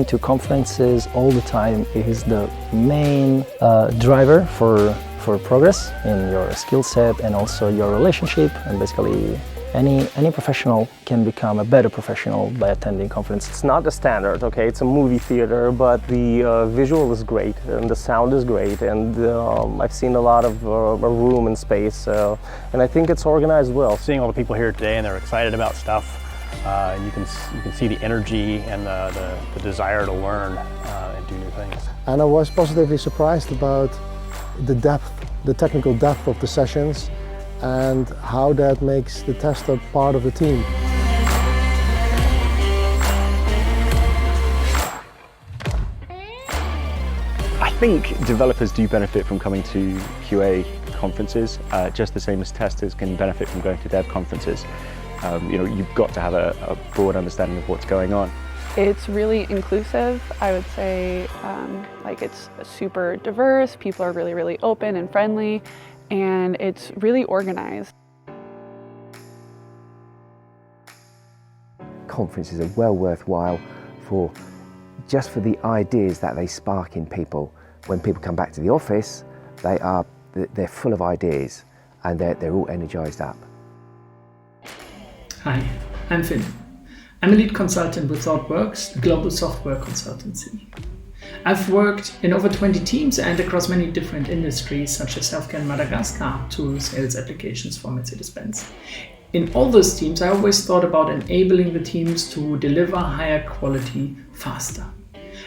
going to conferences all the time is the main driver for progress in your skill set and also your relationship, and basically any professional can become a better professional by attending conferences. It's not the standard, okay? It's a movie theater, but the visual is great and the sound is great, and I've seen a lot of room and space, and I think it's organized well. Seeing all the people here today and they're excited about stuff, and you can see the energy and the desire to learn and do new things. And I was positively surprised about the depth, the technical depth of the sessions, and how that makes the tester part of the team. I think developers do benefit from coming to QA conferences, just the same as testers can benefit from going to dev conferences. You've got to have a broad understanding of what's going on. It's really inclusive. I would say it's super diverse. People are really, really open and friendly, and it's really organized. Conferences are well worthwhile just for the ideas that they spark in people. When people come back to the office, they're full of ideas and they're all energized up. Hi, I'm Finn. I'm a lead consultant with ThoughtWorks, a global software consultancy. I've worked in over 20 teams and across many different industries, such as healthcare in Madagascar to sales applications for Mercedes-Benz. In all those teams, I always thought about enabling the teams to deliver higher quality faster.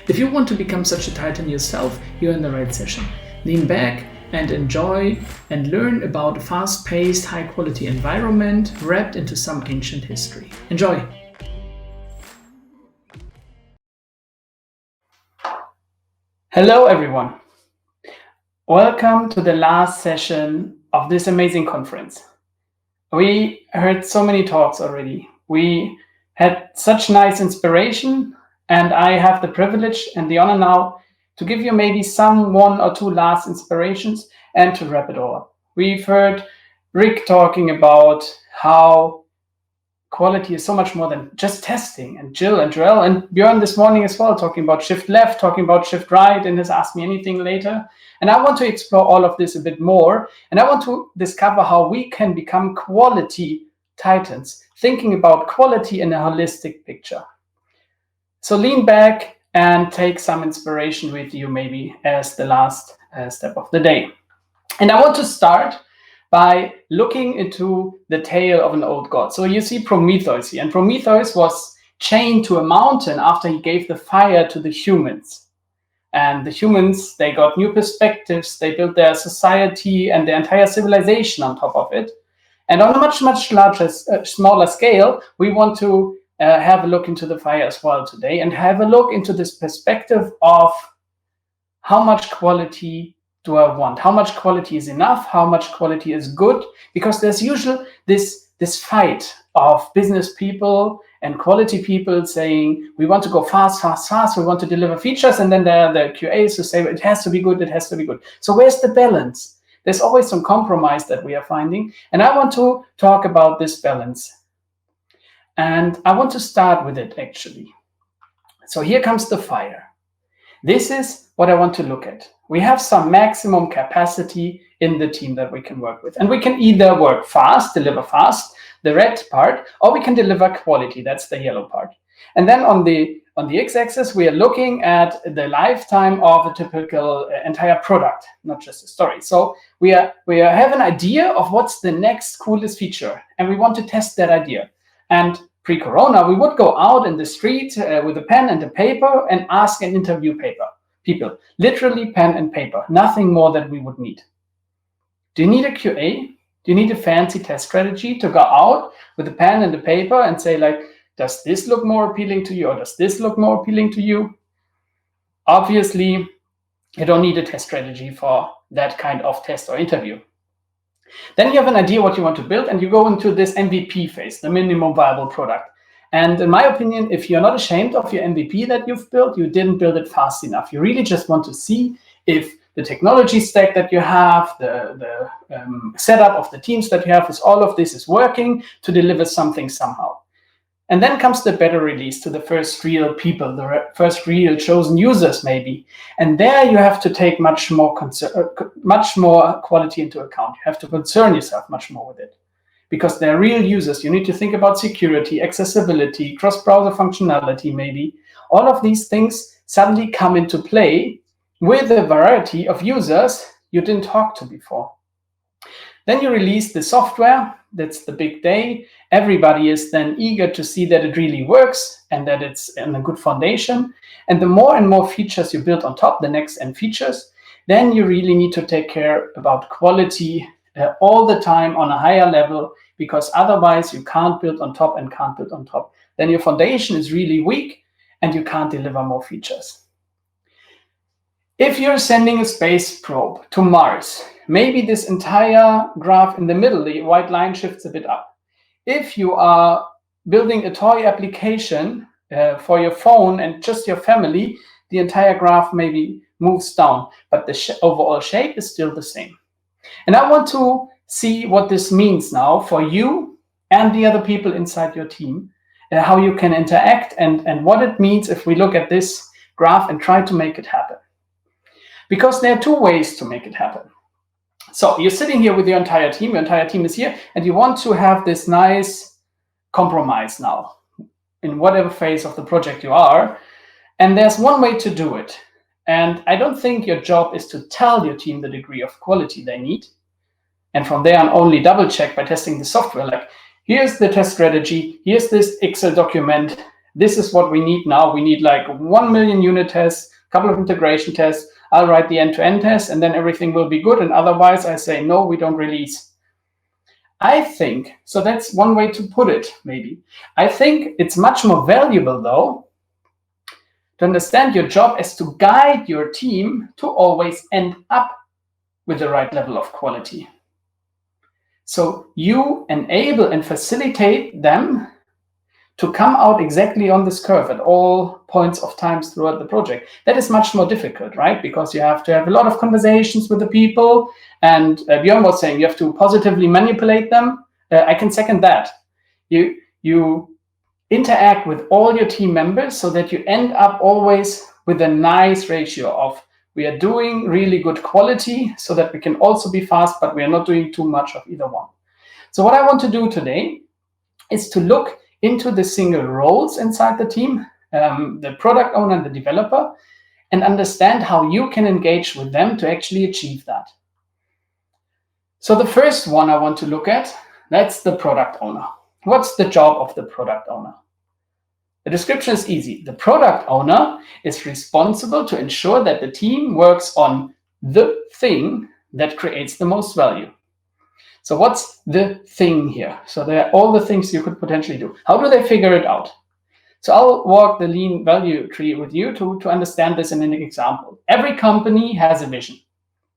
If you want to become such a titan yourself, you're in the right session. Lean back and enjoy and learn about a fast-paced, high-quality environment wrapped into some ancient history. Enjoy! Hello everyone! Welcome to the last session of this amazing conference. We heard so many talks already. We had such nice inspiration, and I have the privilege and the honor now to give you maybe one or two last inspirations and to wrap it all up. We've heard Rick talking about how quality is so much more than just testing, and Jill and Joel and Björn this morning as well, talking about shift left, talking about shift right, and has asked me anything later. And I want to explore all of this a bit more, and I want to discover how we can become quality titans, thinking about quality in a holistic picture. So lean back and take some inspiration with you maybe as the last step of the day. And I want to start by looking into the tale of an old god. So you see Prometheus here, and Prometheus was chained to a mountain after he gave the fire to the humans. And the humans, they got new perspectives, they built their society and their entire civilization on top of it. And on a much, much larger, smaller scale, we want to have a look into the fire as well today, and have a look into this perspective of how much quality do I want? How much quality is enough? How much quality is good? Because there's usually this fight of business people and quality people saying, we want to go fast, fast, fast. We want to deliver features. And then there are the QAs who say, it has to be good. It has to be good. So where's the balance? There's always some compromise that we are finding. And I want to talk about this balance. And I want to start with it, actually. So here comes the fire. This is what I want to look at. We have some maximum capacity in the team that we can work with. And we can either work fast, deliver fast, the red part, or we can deliver quality, that's the yellow part. And then on the x-axis, we are looking at the lifetime of a typical entire product, not just a story. So we have an idea of what's the next coolest feature, and we want to test that idea. And pre-corona, we would go out in the street with a pen and a paper and ask and interview people. Literally pen and paper, nothing more that we would need. Do you need a QA? Do you need a fancy test strategy to go out with a pen and a paper and say, like, does this look more appealing to you, or does this look more appealing to you? Obviously, you don't need a test strategy for that kind of test or interview. Then you have an idea what you want to build, and you go into this MVP phase, the minimum viable product. And in my opinion, if you're not ashamed of your MVP that you've built, you didn't build it fast enough. You really just want to see if the technology stack that you have, the setup of the teams that you have, is all of this is working to deliver something somehow. And then comes the beta release to the first real people, the first real chosen users maybe. And there you have to take much more quality into account. You have to concern yourself much more with it. Because they're real users. You need to think about security, accessibility, cross-browser functionality maybe. All of these things suddenly come into play with a variety of users you didn't talk to before. Then you release the software. That's the big day. Everybody is then eager to see that it really works and that it's in a good foundation. And the more and more features you build on top, the next end features, then you really need to take care about quality all the time on a higher level, because otherwise you can't build on top and can't build on top. Then your foundation is really weak and you can't deliver more features. If you're sending a space probe to Mars, maybe this entire graph in the middle, the white line, shifts a bit up. If you are building a toy application for your phone and just your family, the entire graph maybe moves down, but the overall shape is still the same. And I want to see what this means now for you and the other people inside your team, how you can interact and what it means if we look at this graph and try to make it happen. Because there are two ways to make it happen. So you're sitting here with your entire team is here, and you want to have this nice compromise now in whatever phase of the project you are. And there's one way to do it. And I don't think your job is to tell your team the degree of quality they need. And from there on, only double check by testing the software. Like, here's the test strategy. Here's this Excel document. This is what we need now. We need like 1 million unit tests, a couple of integration tests. I'll write the end-to-end test, and then everything will be good. And otherwise, I say, no, we don't release. I think, so that's one way to put it, maybe. I think it's much more valuable, though, to understand your job as to guide your team to always end up with the right level of quality. So you enable and facilitate them to come out exactly on this curve at all points of times throughout the project. That is much more difficult, right? Because you have to have a lot of conversations with the people. And Björn was saying you have to positively manipulate them. I can second that. You interact with all your team members so that you end up always with a nice ratio of we are doing really good quality so that we can also be fast, but we are not doing too much of either one. So what I want to do today is to look into the single roles inside the team, the product owner and the developer, and understand how you can engage with them to actually achieve that. So the first one I want to look at, that's the product owner. What's the job of the product owner? The description is easy. The product owner is responsible to ensure that the team works on the thing that creates the most value. So what's the thing here? So there are all the things you could potentially do. How do they figure it out? So I'll walk the lean value tree with you to understand this in an example. Every company has a vision.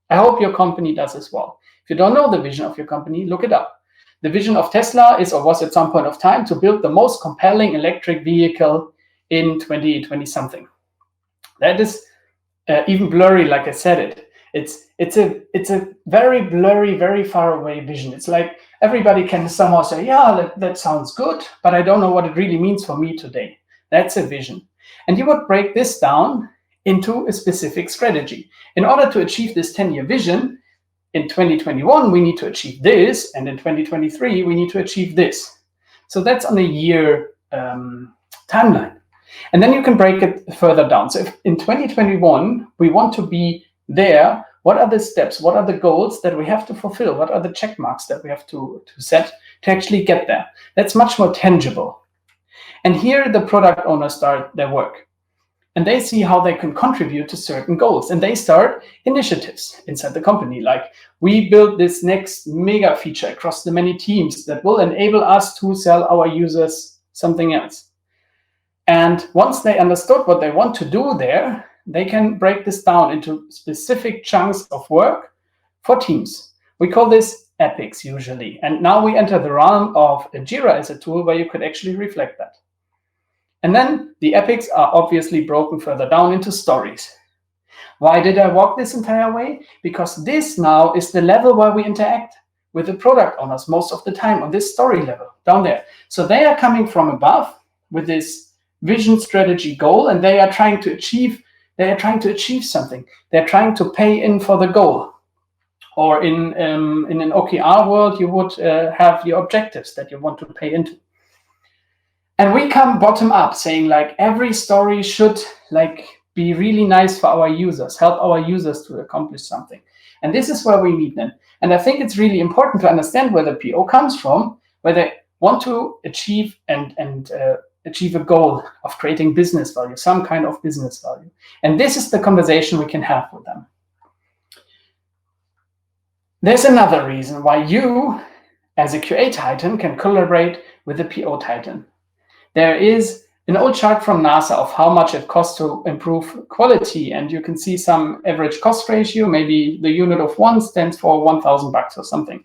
I hope your company does as well. If you don't know the vision of your company, look it up. The vision of Tesla is, or was at some point of time, to build the most compelling electric vehicle in 2020 something. That is even blurry, like I said it. It's a very blurry, very far away vision. It's like everybody can somehow say, yeah, that sounds good, but I don't know what it really means for me today. That's a vision. And you would break this down into a specific strategy. In order to achieve this 10-year vision, in 2021, we need to achieve this, and in 2023, we need to achieve this. So that's on a year timeline. And then you can break it further down. So if in 2021, we want to be there, what are the steps? What are the goals that we have to fulfill? What are the check marks that we have to set to actually get there? That's much more tangible. And here the product owners start their work. And they see how they can contribute to certain goals. And they start initiatives inside the company. Like, we build this next mega feature across the many teams that will enable us to sell our users something else. And once they understood what they want to do there, they can break this down into specific chunks of work for teams. We call this epics usually. And now we enter the realm of Jira as a tool where you could actually reflect that. And then the epics are obviously broken further down into stories. Why did I walk this entire way? Because this now is the level where we interact. with the product owners most of the time on this story level down there. So they are coming from above with this vision, strategy, goal, and they are trying to achieve something. They're trying to pay in for the goal. Or in an OKR world, you would have your objectives that you want to pay into. And we come bottom up, saying like every story should like be really nice for our users, help our users to accomplish something. And this is where we meet them. And I think it's really important to understand where the PO comes from, where they want to achieve and achieve a goal of creating business value, some kind of business value. And this is the conversation we can have with them. There's another reason why you, as a QA Titan, can collaborate with the PO Titan. There is an old chart from NASA of how much it costs to improve quality, and you can see some average cost ratio. Maybe the unit of 1 stands for 1,000 bucks or something.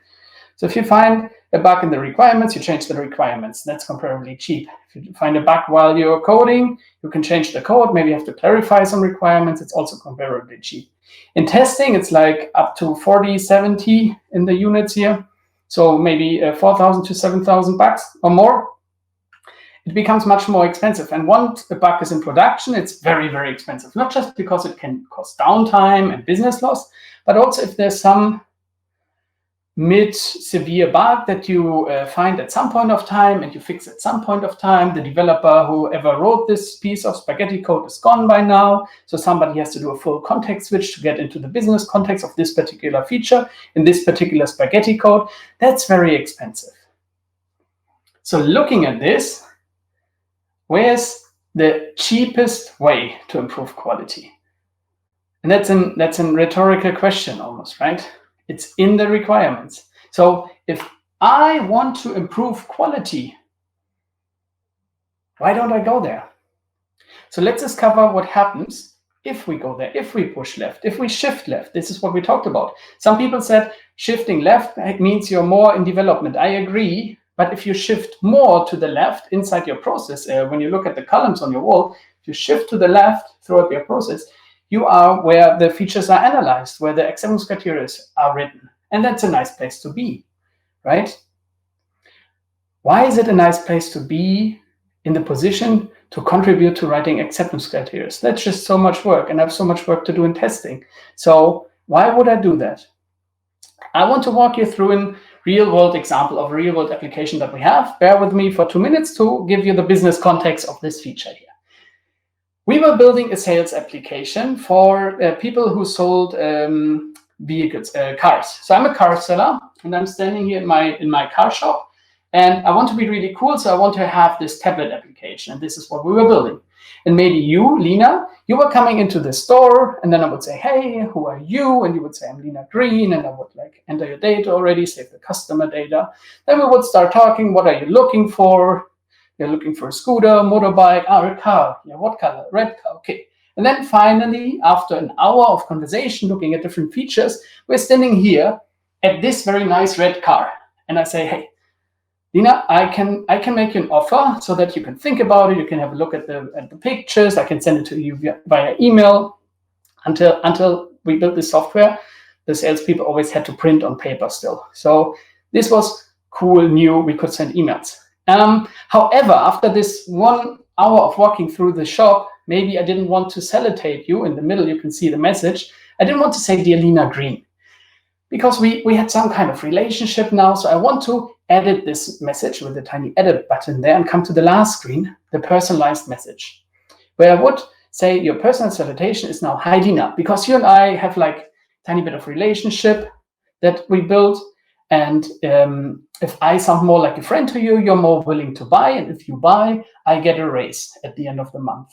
So if you find a bug in the requirements, you change the requirements. That's comparably cheap. If you find a bug while you're coding, you can change the code. Maybe you have to clarify some requirements. It's also comparably cheap. In testing, it's like up to 40, 70 in the units here. So maybe 4,000 to 7,000 bucks or more. It becomes much more expensive. And once a bug is in production, it's very, very expensive. Not just because it can cause downtime and business loss, but also if there's some mid-severe bug that you find at some point of time and you fix at some point of time. The developer who ever wrote this piece of spaghetti code is gone by now. So somebody has to do a full context switch to get into the business context of this particular feature in this particular spaghetti code. That's very expensive. So looking at this, where's the cheapest way to improve quality? And that's a rhetorical question almost, right? It's in the requirements. So if I want to improve quality, why don't I go there? So let's discover what happens if we go there, if we push left, if we shift left. This is what we talked about. Some people said shifting left means you're more in development. I agree. But if you shift more to the left inside your process, when you look at the columns on your wall, if you shift to the left throughout your process, you are where the features are analyzed, where the acceptance criteria are written. And that's a nice place to be, right? Why is it a nice place to be in the position to contribute to writing acceptance criteria? That's just so much work, and I have so much work to do in testing. So why would I do that? I want to walk you through a real-world example of a real-world application that we have. Bear with me for 2 minutes to give you the business context of this feature here. We were building a sales application for people who sold vehicles, cars. So I'm a car seller, and I'm standing here in my car shop, and I want to be really cool, so I want to have this tablet application, and this is what we were building. And maybe you, Lena, you were coming into the store, and then I would say, hey, who are you? And you would say, I'm Lena Green, and I would like enter your data already, save the customer data. Then we would start talking, what are you looking for? You're looking for a scooter, motorbike, a car. Yeah, what color? Red car. Okay. And then finally, after an hour of conversation, looking at different features, we're standing here at this very nice red car. And I say, hey, Lena, I can make you an offer so that you can think about it. You can have a look at the pictures. I can send it to you via email. Until we built this software, the salespeople always had to print on paper still. So this was cool, new. We could send emails. However, after this 1 hour of walking through the shop, maybe I didn't want to sellotape you. In the middle, you can see the message. I didn't want to say, dear Lena Green, because we had some kind of relationship now. So I want to edit this message with a tiny edit button there and come to the last screen, the personalized message, where I would say your personal salutation is now, hi Lena, because you and I have like a tiny bit of relationship that we built. And if I sound more like a friend to you, you're more willing to buy. And if you buy, I get a raise at the end of the month.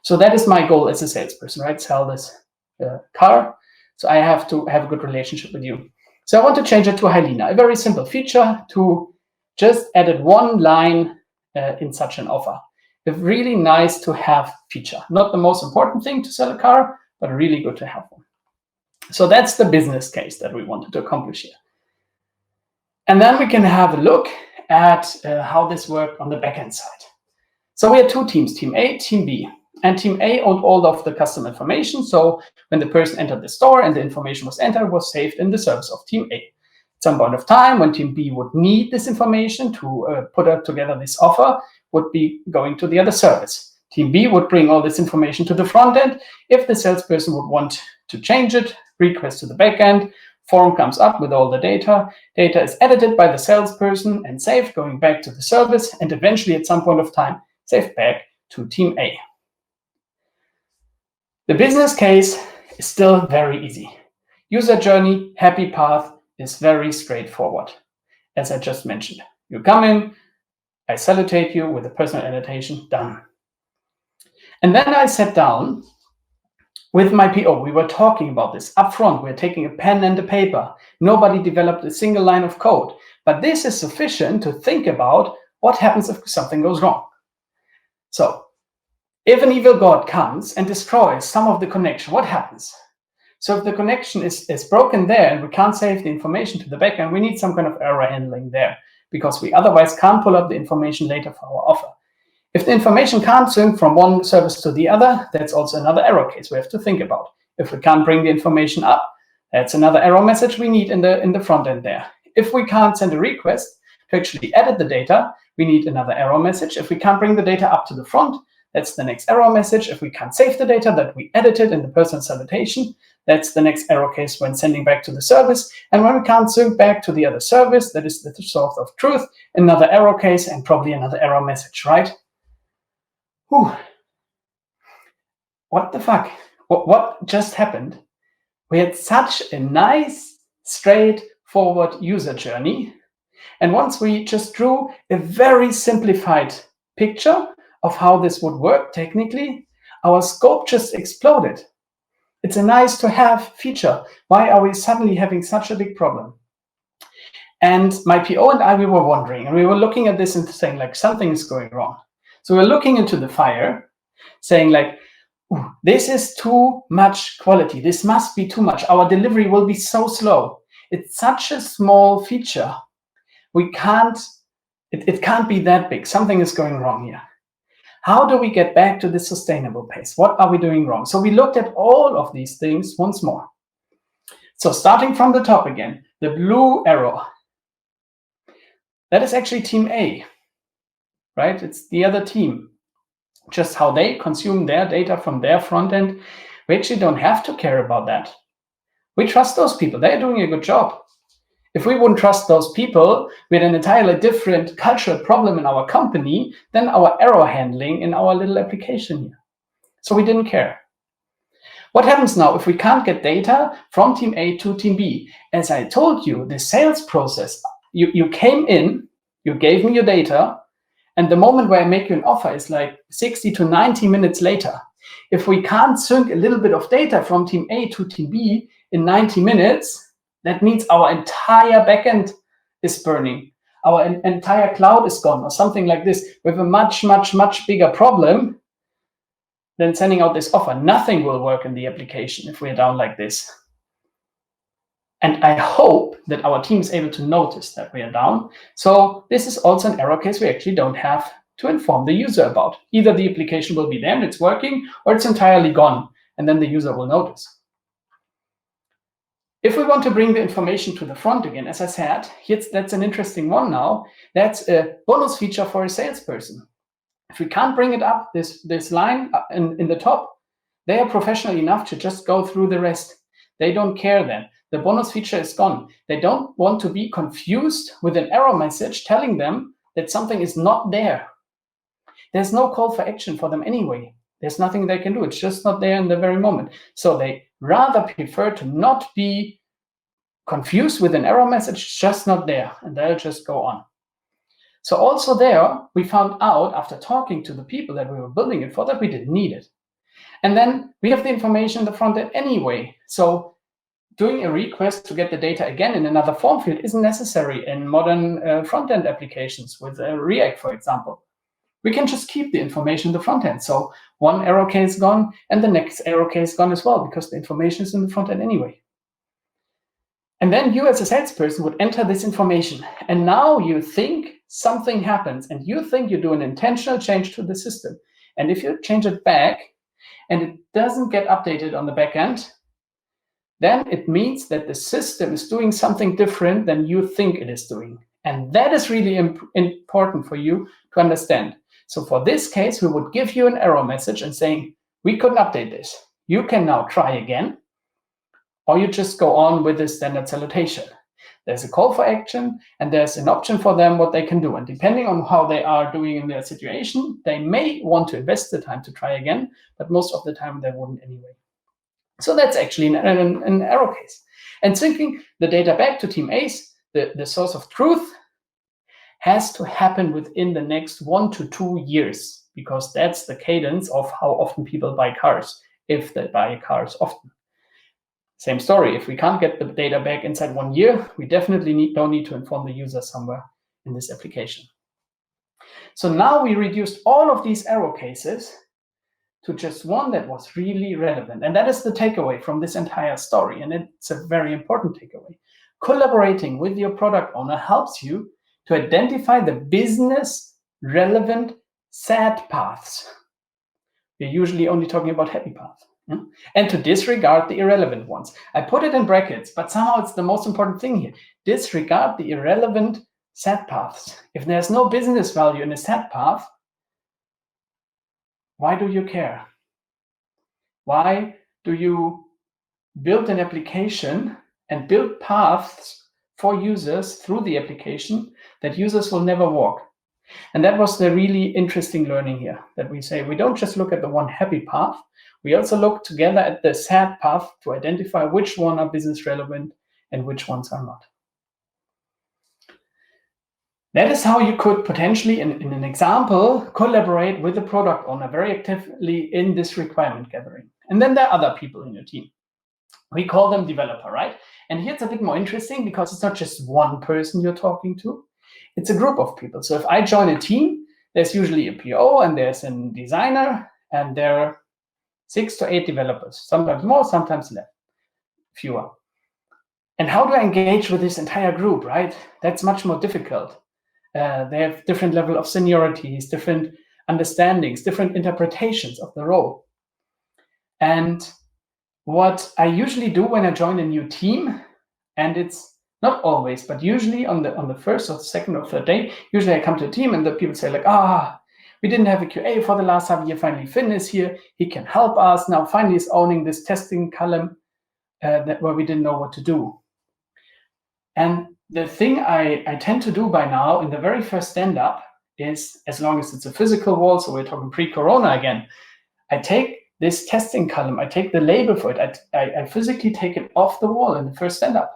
So that is my goal as a salesperson, right? Sell this car. So I have to have a good relationship with you. So I want to change it to hi Lena, a very simple feature to just edit one line in such an offer. A really nice to have feature. Not the most important thing to sell a car, but really good to have one. So that's the business case that we wanted to accomplish here. And then we can have a look at how this worked on the backend side. So we had two teams, Team A, Team B. And Team A owned all of the customer information. So when the person entered the store and the information was entered, it was saved in the service of Team A. some point of time when team B would need this information to put together this offer, would be going to the other service. Team B would bring all this information to the front end. If the salesperson would want to change it, request to the back end, form comes up with all the data. Data is edited by the salesperson and saved, going back to the service, and eventually at some point of time, saved back to team A. The business case is still very easy. User journey, happy path is very straightforward. As I just mentioned, you come in, I salutate you with a personal annotation, done. And then I sat down with my PO. We were talking about this up front. We're taking a pen and a paper. Nobody developed a single line of code. But this is sufficient to think about what happens if something goes wrong. So if an evil god comes and destroys some of the connection, what happens? So if the connection is broken there and we can't save the information to the backend, we need some kind of error handling there, because we otherwise can't pull up the information later for our offer. If the information can't sync from one service to the other, that's also another error case we have to think about. If we can't bring the information up, that's another error message we need in the front end there. If we can't send a request to actually edit the data, we need another error message. If we can't bring the data up to the front, that's the next error message. If we can't save the data that we edited in the personal salutation, that's the next error case when sending back to the service. And when we can't sync back to the other service, that is the source of truth, another error case and probably another error message, right? Whew. What the fuck? What just happened? We had such a nice, straightforward user journey. And once we just drew a very simplified picture of how this would work technically, our scope just exploded. It's a nice to have feature. Why are we suddenly having such a big problem? And my PO and I, we were wondering, and we were looking at this and saying like, something is going wrong. So we're looking into the fire, saying like, this is too much quality. This must be too much. Our delivery will be so slow. It's such a small feature. We can't, it can't be that big. Something is going wrong here. How do we get back to this sustainable pace? What are we doing wrong? So we looked at all of these things once more. So starting from the top again, the blue arrow, that is actually team A, right? It's the other team. Just how they consume their data from their front end. We actually don't have to care about that. We trust those people. They're doing a good job. If we wouldn't trust those people with an entirely different cultural problem in our company than our error handling in our little application here. So we didn't care. What happens now if we can't get data from team A to team B? As I told you, the sales process, you came in, you gave me your data, and the moment where I make you an offer is like 60 to 90 minutes later. If we can't sync a little bit of data from team A to team B in 90 minutes, that means our entire backend is burning. Our entire cloud is gone or something like this. We have a much, much, much bigger problem than sending out this offer. Nothing will work in the application if we're down like this. And I hope that our team is able to notice that we are down. So this is also an error case we actually don't have to inform the user about. Either the application will be there and it's working, or it's entirely gone, and then the user will notice. If we want to bring the information to the front again, as I said, that's an interesting one now. That's a bonus feature for a salesperson. If we can't bring it up, this line in the top, they are professional enough to just go through the rest. They don't care then. The bonus feature is gone. They don't want to be confused with an error message telling them that something is not there. There's no call for action for them anyway. There's nothing they can do. It's just not there in the very moment. So they rather prefer to not be confused with an error message, just not there, and they'll just go on. So also there, we found out after talking to the people that we were building it for that we didn't need it. And then we have the information in the front end anyway. So doing a request to get the data again in another form field isn't necessary in modern front-end applications with React, for example. We can just keep the information in the front end. So one error case gone and the next error case gone as well, because the information is in the front end anyway. And then you as a salesperson would enter this information. And now you think something happens and you think you do an intentional change to the system. And if you change it back and it doesn't get updated on the back end, then it means that the system is doing something different than you think it is doing. And that is really important for you to understand. So for this case, we would give you an error message and saying, we couldn't update this. You can now try again, or you just go on with the standard salutation. There's a call for action, and there's an option for them what they can do. And depending on how they are doing in their situation, they may want to invest the time to try again, but most of the time they wouldn't anyway. So that's actually an error case. And syncing the data back to Team ACE, the source of truth, has to happen within the next 1 to 2 years, because that's the cadence of how often people buy cars, if they buy cars often. Same story, if we can't get the data back inside 1 year, we definitely don't need to inform the user somewhere in this application. So now we reduced all of these error cases to just one that was really relevant. And that is the takeaway from this entire story. And it's a very important takeaway. Collaborating with your product owner helps you to identify the business relevant sad paths. We're usually only talking about happy paths. Yeah? And to disregard the irrelevant ones. I put it in brackets, but somehow it's the most important thing here. Disregard the irrelevant sad paths. If there's no business value in a sad path, why do you care? Why do you build an application and build paths for users through the application that users will never walk? And that was the really interesting learning here, that we say we don't just look at the one happy path, we also look together at the sad path to identify which one are business relevant and which ones are not. That is how you could potentially, in an example, collaborate with the product owner very actively in this requirement gathering. And then there are other people in your team. We call them developer, right? And here it's a bit more interesting because it's not just one person you're talking to. It's a group of people. So if I join a team, there's usually a PO and there's a designer, and there are 6 to 8 developers, sometimes more, sometimes less, fewer. And how do I engage with this entire group, right? That's much more difficult. They have different level of seniorities, different understandings, different interpretations of the role. And what I usually do when I join a new team, and it's not always, but usually on the first or second or third day, usually I come to a team and the people say like, we didn't have a QA for the last half year, finally Finn is here, he can help us, now finally he's owning this testing column where we didn't know what to do. And the thing I tend to do by now in the very first stand-up is, as long as it's a physical wall, so we're talking pre-corona again, I take this testing column, I take the label for it, I physically take it off the wall in the first stand-up,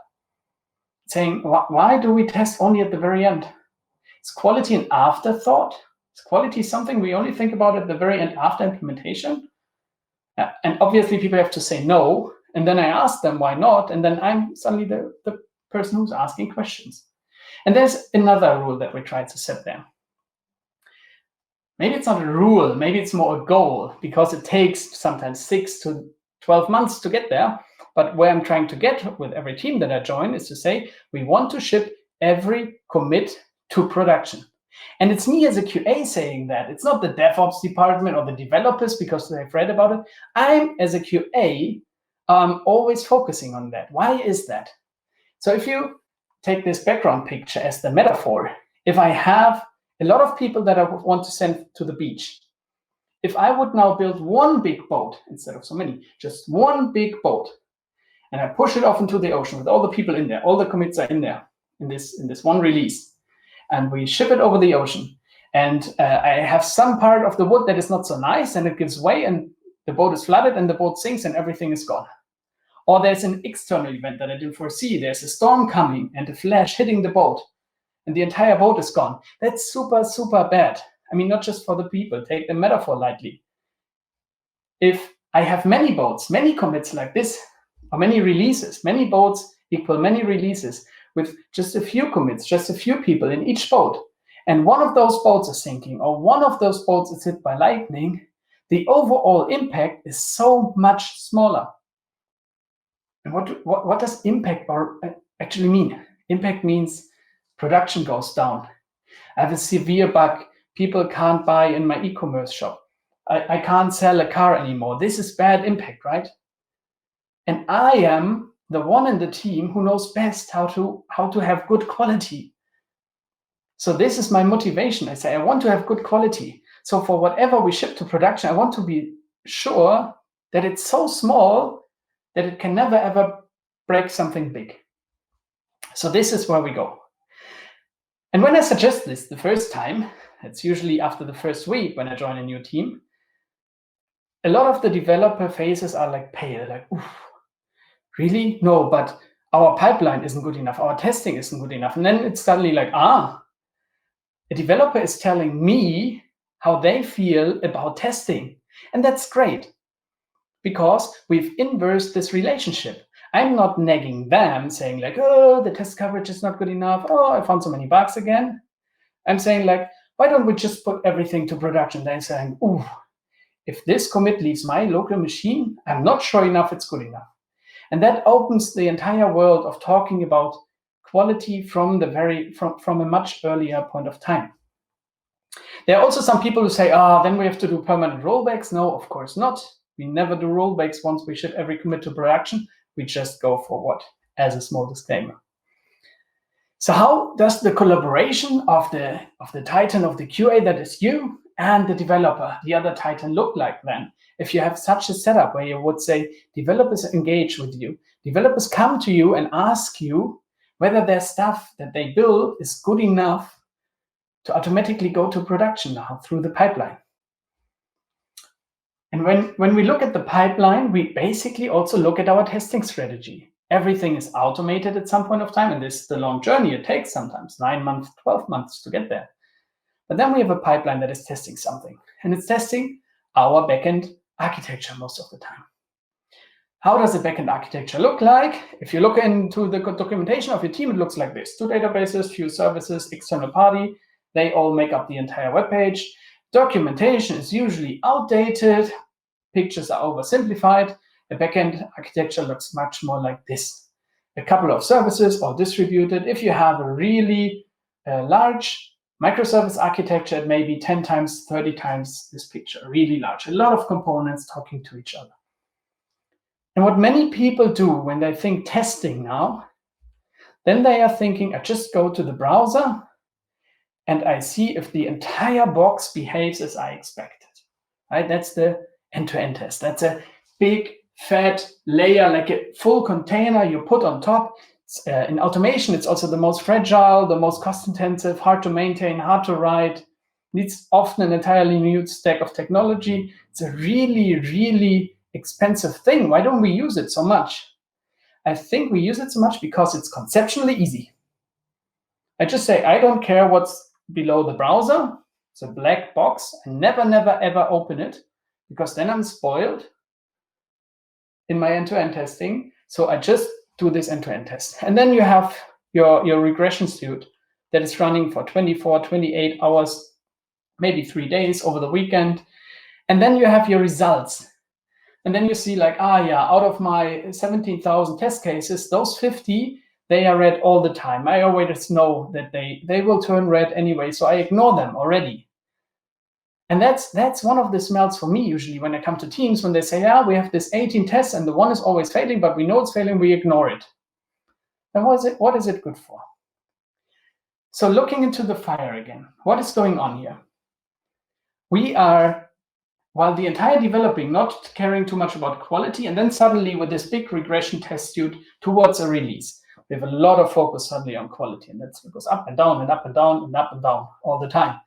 saying, why do we test only at the very end? Is quality an afterthought? Is quality something we only think about at the very end after implementation? And obviously people have to say no, and then I ask them why not, and then I'm suddenly the person who's asking questions. And there's another rule that we try to set there. Maybe it's not a rule, maybe it's more a goal, because it takes sometimes 6 to 12 months to get there. But where I'm trying to get with every team that I join is to say, we want to ship every commit to production. And it's me as a QA saying that. It's not the DevOps department or the developers because they've read about it. I'm, as a QA, always focusing on that. Why is that? So if you take this background picture as the metaphor, if I have a lot of people that I want to send to the beach, if I would now build one big boat instead of so many, just one big boat, and I push it off into the ocean with all the people in there, all the commits are in there in this one release, and we ship it over the ocean, and I have some part of the wood that is not so nice, and it gives way, and the boat is flooded, and the boat sinks, and everything is gone. Or there's an external event that I didn't foresee. There's a storm coming, and a flash hitting the boat, and the entire boat is gone. That's super, super bad. I mean, not just for the people. Take the metaphor lightly. If I have many boats, many commits like this, or many releases, many boats equal many releases with just a few commits, just a few people in each boat, and one of those boats is sinking, or one of those boats is hit by lightning, the overall impact is so much smaller. And what does impact actually mean? Impact means production goes down. I have a severe bug. People can't buy in my e-commerce shop. I can't sell a car anymore. This is bad impact, right? And I am the one in the team who knows best how to have good quality. So this is my motivation. I say, I want to have good quality. So for whatever we ship to production, I want to be sure that it's so small that it can never ever break something big. So this is where we go. And when I suggest this the first time, it's usually after the first week when I join a new team, a lot of the developer faces are like pale, like, oof, really? No, but our pipeline isn't good enough. Our testing isn't good enough. And then it's suddenly like, a developer is telling me how they feel about testing. And that's great because we've inversed this relationship. I'm not nagging them saying like, oh, the test coverage is not good enough. Oh, I found so many bugs again. I'm saying like, why don't we just put everything to production? They're saying, ooh, if this commit leaves my local machine, I'm not sure enough it's good enough. And that opens the entire world of talking about quality from a much earlier point of time. There are also some people who say, then we have to do permanent rollbacks. No, of course not. We never do rollbacks once we ship every commit to production. We just go forward, as a small disclaimer. So how does the collaboration of the Titan of the QA, that is you, and the developer, the other Titan, look like then? If you have such a setup where you would say developers engage with you, developers come to you and ask you whether their stuff that they build is good enough to automatically go to production now through the pipeline. And when we look at the pipeline, we basically also look at our testing strategy. Everything is automated at some point of time, and this is the long journey. It takes sometimes 9 months, 12 months to get there. But then we have a pipeline that is testing something, and it's testing our backend architecture most of the time. How does a backend architecture look like? If you look into the documentation of your team, it looks like this. 2 databases, few services, external party. They all make up the entire web page. Documentation is usually outdated. Pictures are oversimplified. A backend architecture looks much more like this. A couple of services all distributed. If you have a really large microservice architecture, it may be 10 times, 30 times this picture, really large. A lot of components talking to each other. And what many people do when they think testing now, then they are thinking, I just go to the browser and I see if the entire box behaves as I expected. Right? That's the end-to-end test. That's a big, fat layer, like a full container you put on top. In automation, it's also the most fragile, the most cost-intensive, hard to maintain, hard to write, needs often an entirely new stack of technology. It's a really, really expensive thing. Why don't we use it so much? I think we use it so much because it's conceptually easy. I just say, I don't care what's below the browser. It's a black box. I never, ever open it because then I'm spoiled in my end-to-end testing. So I just do this end-to-end test. And then you have your regression suite that is running for 24, 28 hours, maybe 3 days over the weekend. And then you have your results. And then you see like, out of my 17,000 test cases, those 50, they are red all the time. I always know that they will turn red anyway, so I ignore them already. And that's one of the smells for me usually when I come to teams, when they say, we have this 18 tests and the one is always failing, but we know it's failing, we ignore it. And what is it good for? So looking into the fire again, what is going on here? We are, while the entire developing, not caring too much about quality, and then suddenly with this big regression test suite towards a release, we have a lot of focus suddenly on quality, and that goes up and down and up and down and up and down all the time.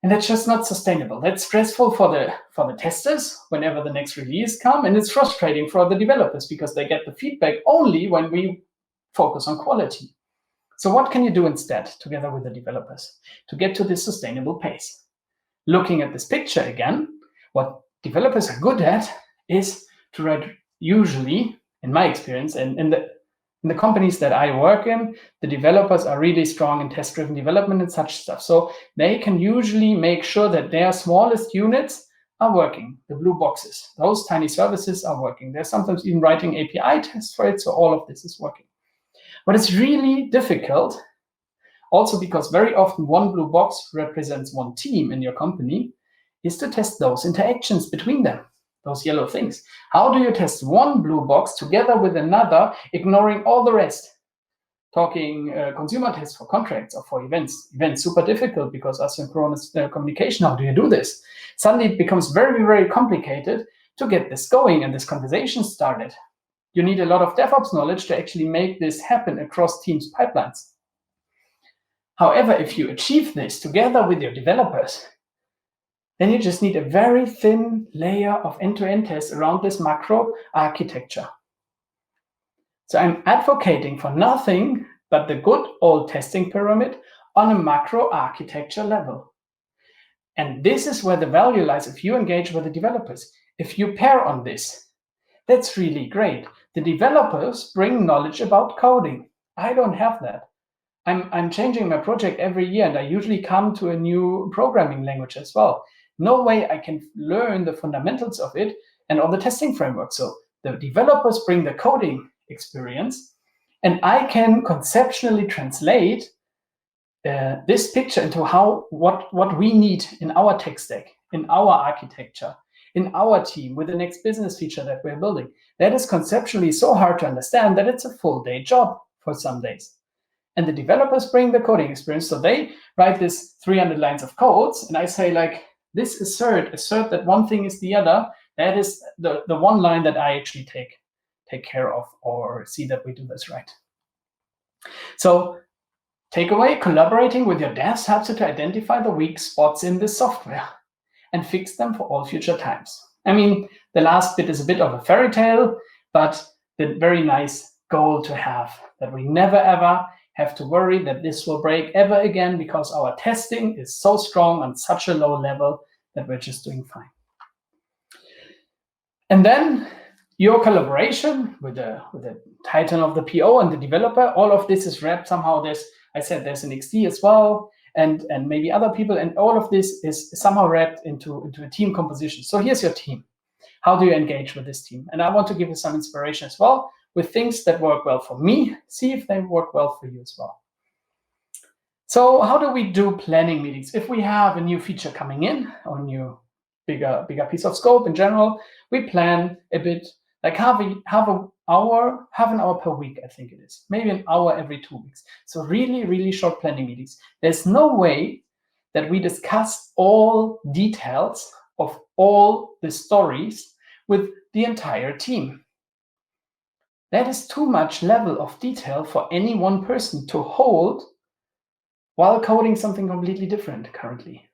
And that's just not sustainable. That's stressful for the testers whenever the next release comes, and it's frustrating for the developers because they get the feedback only when we focus on quality. So what can you do instead, together with the developers, to get to this sustainable pace? Looking at this picture again, what developers are good at is to write, usually, in my experience, and in the companies that I work in, the developers are really strong in test-driven development and such stuff. So they can usually make sure that their smallest units are working, the blue boxes. Those tiny services are working. They're sometimes even writing API tests for it, so all of this is working. But it's really difficult, also because very often one blue box represents one team in your company, is to test those interactions between them, those yellow things. How do you test one blue box together with another, ignoring all the rest? Talking consumer tests for contracts or for events. Events super difficult because asynchronous communication. How do you do this? Suddenly it becomes very, very complicated to get this going and this conversation started. You need a lot of DevOps knowledge to actually make this happen across teams' pipelines. However, if you achieve this together with your developers, then you just need a very thin layer of end-to-end tests around this macro architecture. So I'm advocating for nothing but the good old testing pyramid on a macro architecture level. And this is where the value lies if you engage with the developers. If you pair on this, that's really great. The developers bring knowledge about coding. I don't have that. I'm changing my project every year, and I usually come to a new programming language as well. No way I can learn the fundamentals of it and all the testing framework. So the developers bring the coding experience, and I can conceptually translate this picture into what we need in our tech stack, in our architecture, in our team, with the next business feature that we're building. That is conceptually so hard to understand that it's a full day job for some days. And the developers bring the coding experience, so they write this 300 lines of codes, and I say, like, this assert that one thing is the other. That is the one line that I actually take care of, or see that we do this right. So takeaway, collaborating with your devs helps you to identify the weak spots in the software and fix them for all future times. I mean, the last bit is a bit of a fairy tale, but the very nice goal to have, that we never ever have to worry that this will break ever again, because our testing is so strong on such a low level that we're just doing fine. And then your collaboration with the titan of the PO and the developer, all of this is wrapped somehow. There's an XD as well, and maybe other people, and all of this is somehow wrapped into a team composition. So here's your team. How do you engage with this team? And I want to give you some inspiration as well with things that work well for me. See if they work well for you as well. So how do we do planning meetings? If we have a new feature coming in, or new bigger piece of scope in general, we plan a bit, like half an hour per week, I think it is. Maybe an hour every 2 weeks. So really, really short planning meetings. There's no way that we discuss all details of all the stories with the entire team. That is too much level of detail for any one person to hold while coding something completely different currently.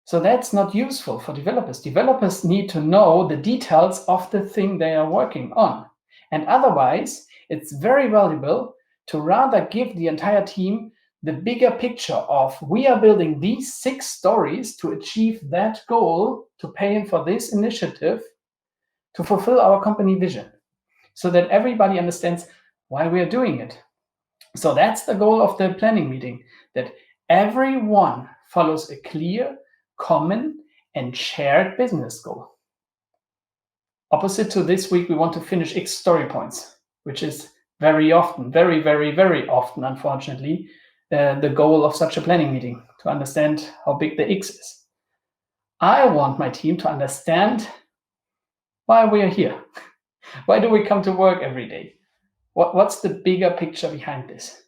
So that's not useful for developers. Developers need to know the details of the thing they are working on. And otherwise, it's very valuable to rather give the entire team the bigger picture of, we are building these 6 stories to achieve that goal, to pay in for this initiative, to fulfill our company vision, so that everybody understands why we are doing it. So that's the goal of the planning meeting, that everyone follows a clear, common, and shared business goal. Opposite to this week, we want to finish X story points, which is very often, very, very, very often, unfortunately, the goal of such a planning meeting, to understand how big the X is. I want my team to understand why we are here. Why do we come to work every day? What's the bigger picture behind this?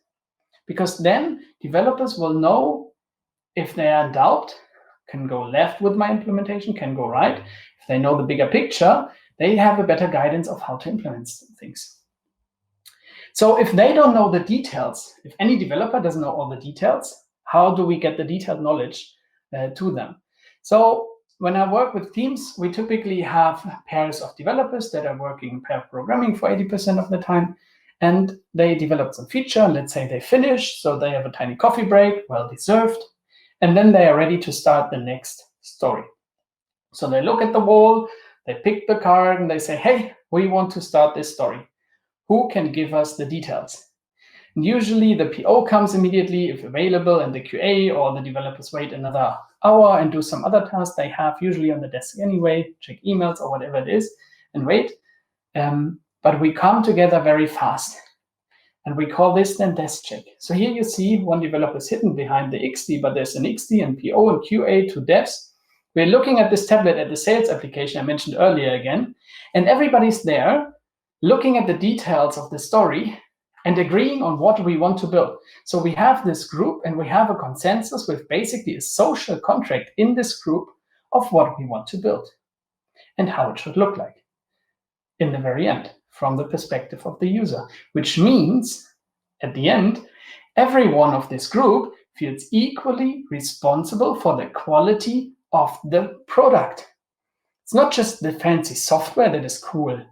Because then developers will know if they are in doubt, can go left with my implementation, can go right. If they know the bigger picture, they have a better guidance of how to implement things. So if they don't know the details, if any developer doesn't know all the details, how do we get the detailed knowledge to them? So when I work with teams, we typically have pairs of developers that are working pair programming for 80% of the time, and they develop some feature. Let's say they finish, so they have a tiny coffee break, well deserved, and then they are ready to start the next story. So they look at the wall, they pick the card, and they say, hey, we want to start this story. Who can give us the details? And usually the PO comes immediately if available, and the QA or the developers wait another hour and do some other tasks they have usually on the desk anyway, check emails or whatever it is, and wait. But we come together very fast. And we call this then desk check. So here you see one developer is hidden behind the XD, but there's an XD and PO and QA to devs We're looking at this tablet at the sales application I mentioned earlier again, and everybody's there looking at the details of the story and agreeing on what we want to build. So we have this group and we have a consensus with basically a social contract in this group of what we want to build and how it should look like in the very end from the perspective of the user, which means at the end, everyone of this group feels equally responsible for the quality of the product. It's not just the fancy software that is cool.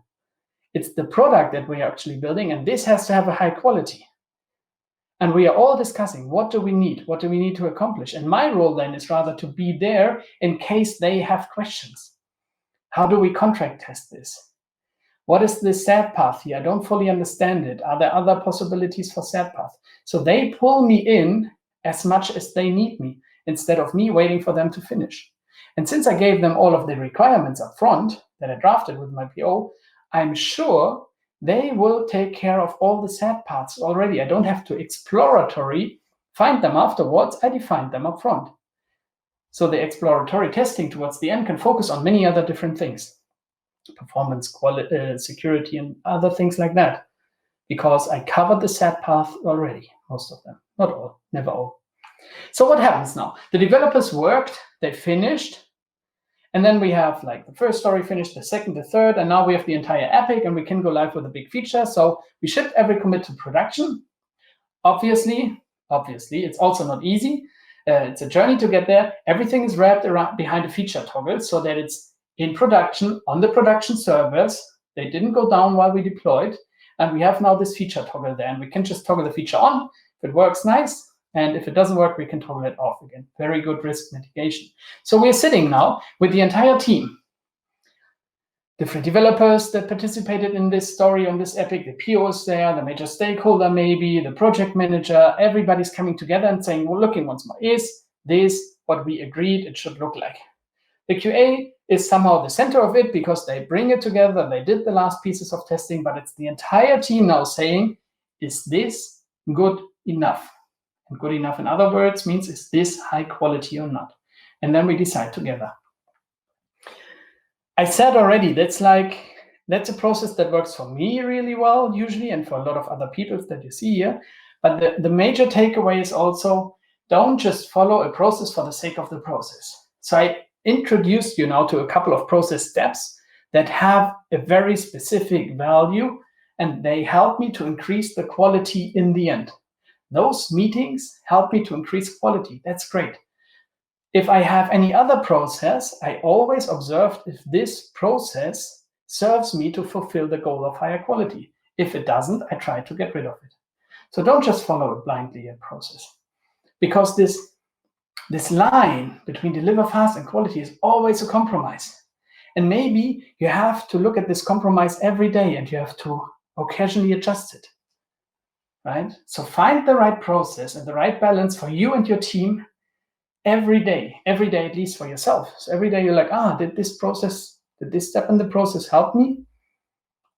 It's the product that we are actually building, and this has to have a high quality. And we are all discussing, what do we need? What do we need to accomplish? And my role then is rather to be there in case they have questions. How do we contract test this? What is the SAT path here? I don't fully understand it. Are there other possibilities for SAT path? So they pull me in as much as they need me, instead of me waiting for them to finish. And since I gave them all of the requirements up front that I drafted with my PO, I'm sure they will take care of all the SAT paths already. I don't have to exploratory find them afterwards. I defined them up front. So the exploratory testing towards the end can focus on many other different things. Performance, quality, security, and other things like that. Because I covered the SAT path already, most of them. Not all, never all. So what happens now? The developers worked, they finished, and then we have like the first story finished, the second, the third, and now we have the entire epic and we can go live with a big feature. So we shipped every commit to production. Obviously, it's also not easy. It's a journey to get there. Everything is wrapped around behind a feature toggle so that it's in production on the production servers. They didn't go down while we deployed. And we have now this feature toggle there, and we can just toggle the feature on. If it works, nice. And if it doesn't work, we can toggle it off again. Very good risk mitigation. So we're sitting now with the entire team. Different developers that participated in this story on this epic, the POs there, the major stakeholder maybe, the project manager, everybody's coming together and saying, well, looking once more, is this what we agreed it should look like? The QA is somehow the center of it because they bring it together, they did the last pieces of testing, but it's the entire team now saying, is this good enough? And good enough, in other words, means is this high quality or not? And then we decide together. I said already, that's a process that works for me really well, usually, and for a lot of other people that you see here. But the major takeaway is also, don't just follow a process for the sake of the process. So I introduced you now to a couple of process steps that have a very specific value, and they help me to increase the quality in the end. Those meetings help me to increase quality. That's great. If I have any other process, I always observed if this process serves me to fulfill the goal of higher quality. If it doesn't, I try to get rid of it. So don't just follow blindly a process, because this line between deliver fast and quality is always a compromise. And maybe you have to look at this compromise every day and you have to occasionally adjust it. Right? So find the right process and the right balance for you and your team every day at least for yourself. So every day you're like, did this step in the process help me?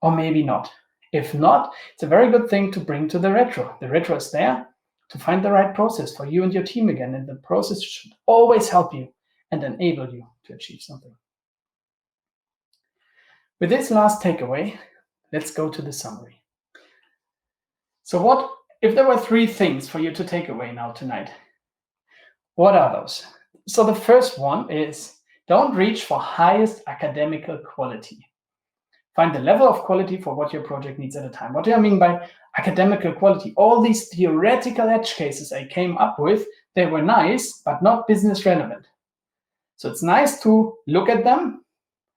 Or maybe not. If not, it's a very good thing to bring to the retro. The retro is there to find the right process for you and your team again. And the process should always help you and enable you to achieve something. With this last takeaway, let's go to the summary. So if there were 3 things for you to take away now tonight, what are those? So the first one is, don't reach for highest academical quality. Find the level of quality for what your project needs at a time. What do I mean by academical quality? All these theoretical edge cases I came up with, they were nice, but not business relevant. So it's nice to look at them,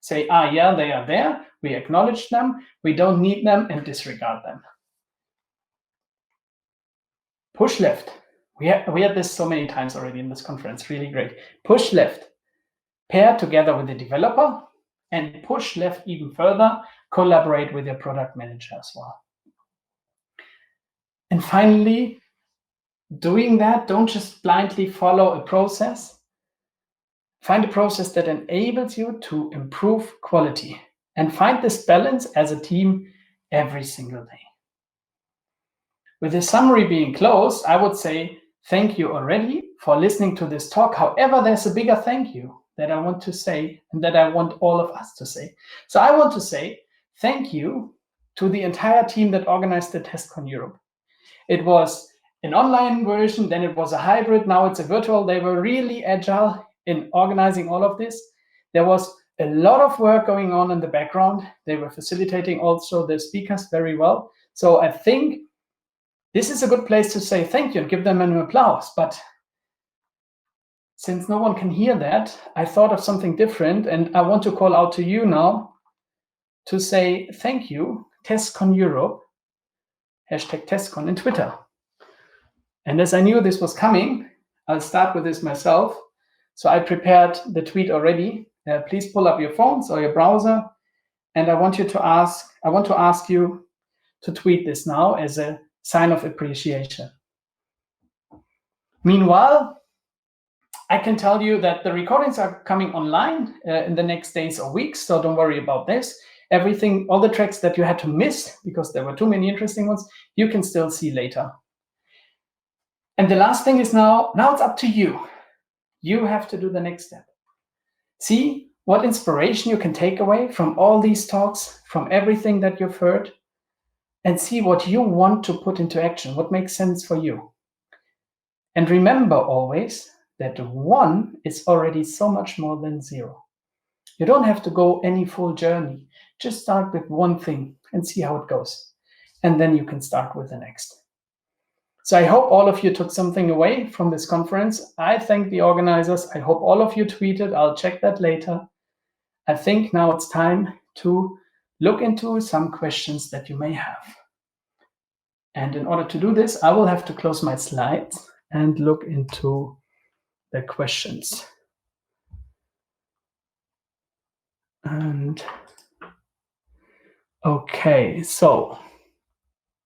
say, yeah, they are there. We acknowledge them. We don't need them, and disregard them. Push left. We had this so many times already in this conference. Really great. Push left. Pair together with the developer, and push left even further. Collaborate with your product manager as well. And finally, doing that, don't just blindly follow a process. Find a process that enables you to improve quality, and find this balance as a team every single day. With this summary being closed, I would say thank you already for listening to this talk. However, there's a bigger thank you. that I want to say and that I want all of us to say. So I want to say thank you to the entire team that organized the TestCon Europe. It was an online version, then it was a hybrid, now it's a virtual. They were really agile in organizing all of this. There was a lot of work going on in the background. They were facilitating also the speakers very well. So I think this is a good place to say thank you and give them an applause. But since no one can hear that, I thought of something different, and I want to call out to you now to say thank you, TestCon Europe, #TestCon in Twitter. And as I knew this was coming, I'll start with this myself. So I prepared the tweet already. Please pull up your phones or your browser, and I want to ask you to tweet this now as a sign of appreciation. Meanwhile, I can tell you that the recordings are coming online in the next days or weeks, so don't worry about this. Everything, all the tracks that you had to miss because there were too many interesting ones, you can still see later. And the last thing is now it's up to you. You have to do the next step. See what inspiration you can take away from all these talks, from everything that you've heard, and see what you want to put into action, what makes sense for you. And remember always that 1 is already so much more than 0. You don't have to go any full journey. Just start with one thing and see how it goes. And then you can start with the next. So I hope all of you took something away from this conference. I thank the organizers. I hope all of you tweeted. I'll check that later. I think now it's time to look into some questions that you may have. And in order to do this, I will have to close my slides and look into the questions. And okay, so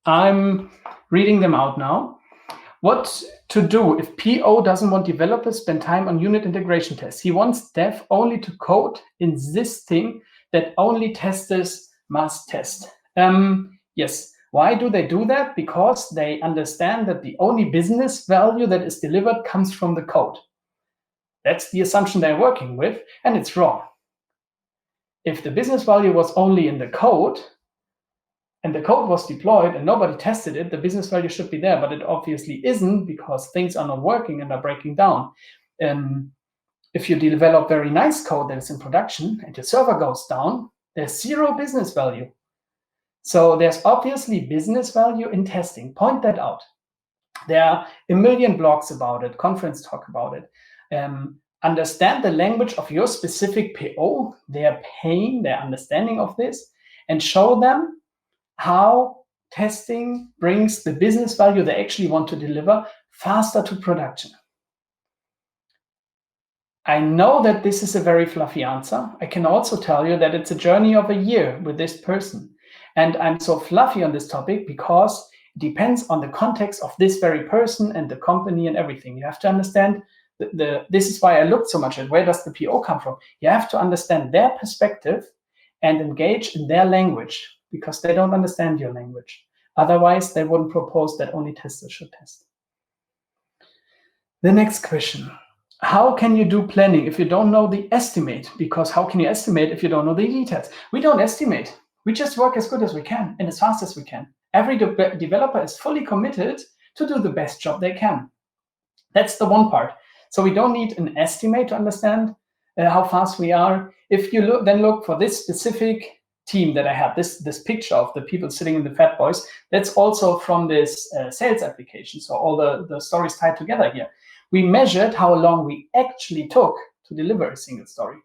I'm reading them out now. What to do if PO doesn't want developers spend time on unit integration tests? He wants dev only to code, insisting that only testers must test. Yes. Why do they do that? Because they understand that the only business value that is delivered comes from the code. That's the assumption they're working with, and it's wrong. If the business value was only in the code, and the code was deployed and nobody tested it, the business value should be there, but it obviously isn't because things are not working and are breaking down. If you develop very nice code that is in production and your server goes down, there's 0 business value. So there's obviously business value in testing. Point that out. There are a million blogs about it, conference talk about it. Understand the language of your specific PO, their pain, their understanding of this, and show them how testing brings the business value they actually want to deliver faster to production. I know that this is a very fluffy answer. I can also tell you that it's a journey of a year with this person. And I'm so fluffy on this topic because it depends on the context of this very person and the company and everything. You have to understand, this is why I looked so much at where does the PO come from. You have to understand their perspective and engage in their language because they don't understand your language. Otherwise, they wouldn't propose that only testers should test. The next question. How can you do planning if you don't know the estimate? Because how can you estimate if you don't know the details? We don't estimate. We just work as good as we can and as fast as we can. Every developer is fully committed to do the best job they can. That's the one part. So we don't need an estimate to understand how fast we are. If you look for this specific team that I have, this picture of the people sitting in the Fat Boys, that's also from this sales application. So all the stories tied together here. We measured how long we actually took to deliver a single story.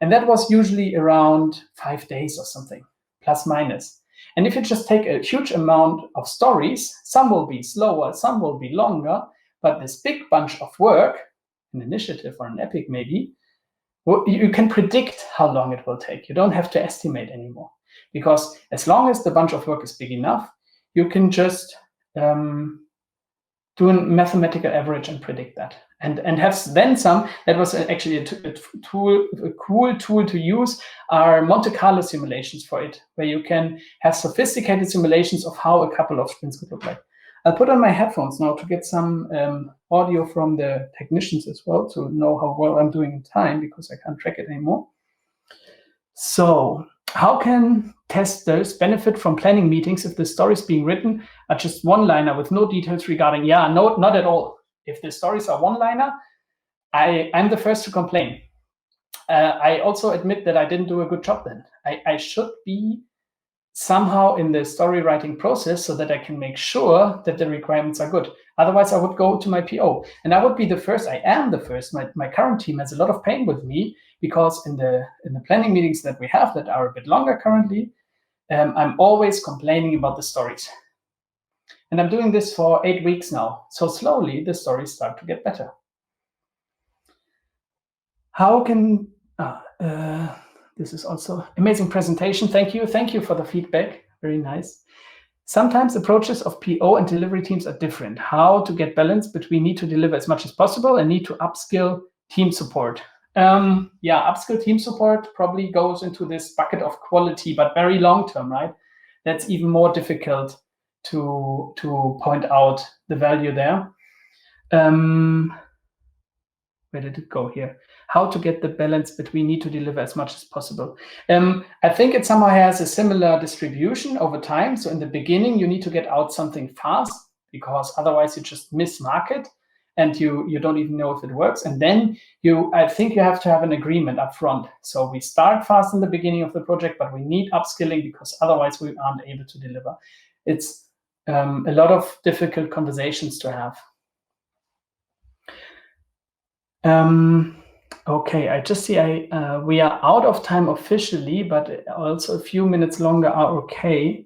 And that was usually around 5 days or something, plus minus. And if you just take a huge amount of stories, some will be slower, some will be longer, but this big bunch of work, an initiative or an epic maybe, you can predict how long it will take. You don't have to estimate anymore. Because as long as the bunch of work is big enough, you can just do a mathematical average and predict that. And have then some, that was actually a cool tool to use, are Monte Carlo simulations for it, where you can have sophisticated simulations of how a couple of sprints could look like. I'll put on my headphones now to get some audio from the technicians as well to know how well I'm doing in time, because I can't track it anymore. So how can testers benefit from planning meetings if the stories being written are just one-liner with no details regarding, no, not at all. If the stories are one-liner, I'm the first to complain. I also admit that I didn't do a good job then. I should be somehow in the story writing process so that I can make sure that the requirements are good. Otherwise, I would go to my PO, and I would be the first. I am the first. My current team has a lot of pain with me, because in the planning meetings that we have that are a bit longer currently, I'm always complaining about the stories. And I'm doing this for 8 weeks now. So slowly the stories start to get better. How can this is also amazing presentation. Thank you for the feedback. Very nice. Sometimes approaches of PO and delivery teams are different. How to get balance between need to deliver as much as possible and need to upskill team support? Upskill team support probably goes into this bucket of quality, but very long term, right? That's even more difficult to point out the value there. Where did it go here? How to get the balance between need to deliver as much as possible. I think it somehow has a similar distribution over time. So in the beginning, you need to get out something fast, because otherwise you just miss market and you don't even know if it works. And then I think you have to have an agreement up front. So we start fast in the beginning of the project, but we need upskilling, because otherwise we aren't able to deliver. It's a lot of difficult conversations to have. Okay, I just see we are out of time officially, but also a few minutes longer are okay.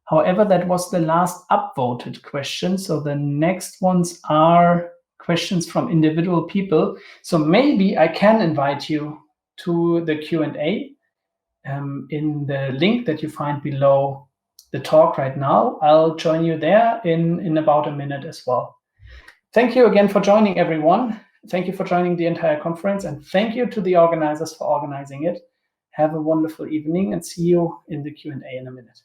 However, that was the last upvoted question. So the next ones are questions from individual people. So maybe I can invite you to the Q&A in the link that you find below the talk right now. I'll join you there in about a minute as well. Thank you again for joining, everyone. Thank you for joining the entire conference, and thank you to the organizers for organizing it. Have a wonderful evening, and see you in the Q&A in a minute.